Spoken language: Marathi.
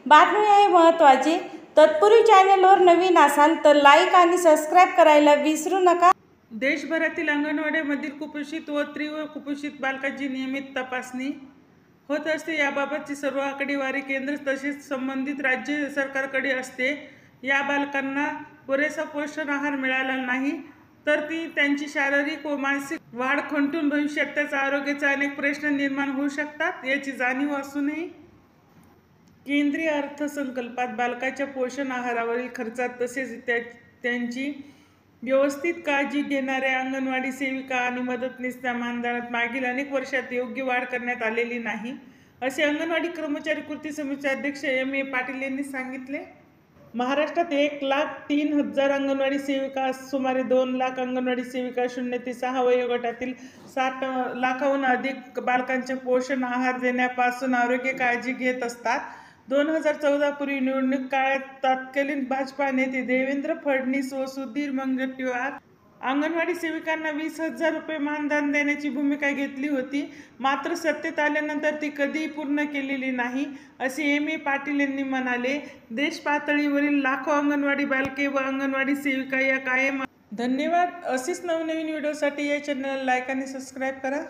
बातमी आहे महत्त्वाची। तत्पूर्वी चॅनलवर नवीन असाल तर लाईक आणि सबस्क्राईब करायला विसरू नका। देशभरातील अंगणवाड्यांमधील कुपोषित व तीव्र कुपोषित बालकांची नियमित तपासणी होत असते। याबाबतची सर्व आकडेवारी केंद्र तसेच संबंधित राज्य सरकारकडे असते। या बालकांना पुरेसा पोषण आहार मिळाला नाही तर त्यांची शारीरिक व मानसिक वाढ खुंटून भविष्यात त्याचा आरोग्याचा अनेक प्रश्न निर्माण होऊ शकतात। याची जाणीव असूनही केंद्रीय अर्थसंकल्पात बालकांच्या पोषण आहारावरील खर्चात तसेच त्यांची व्यवस्थित काळजी घेणाऱ्या अंगणवाडी सेविका आणि मदतनीसच्या मानधनात मागील अनेक वर्षात योग्य वाढ करण्यात आलेली नाही, असे अंगणवाडी कर्मचारी कृती समितीचे अध्यक्ष M. A. पाटील यांनी सांगितले। महाराष्ट्रात 1,03,000 अंगणवाडी सेविका, सुमारे 2 लाख अंगणवाडी सेविका 0 ते 6 वयोगटातील 60 लाखाहून अधिक बालकांचे पोषण आहार देण्यापासून आरोग्य काळजी घेत असतात। 2014 पूर्वी निवडणूक काळात तत्कालीन भाजपा नेते देवेंद्र फडणवीस व सुधीर मुनगंटीवार अंगणवाडी सेविकांना 20,000 रुपये मानधन देण्याची भूमिका घेतली होती, मात्र सत्तेत आल्यानंतर ती कधीही पूर्ण केलेली नाही, असे M. A. पाटील यांनी म्हणाले। देश पातळीवरील लाखो अंगणवाडी बालके व अंगणवाडी सेविका या कायम। धन्यवाद। असेच नवनवीन व्हिडिओसाठी या चॅनलला लाईक आणि सबस्क्राईब करा।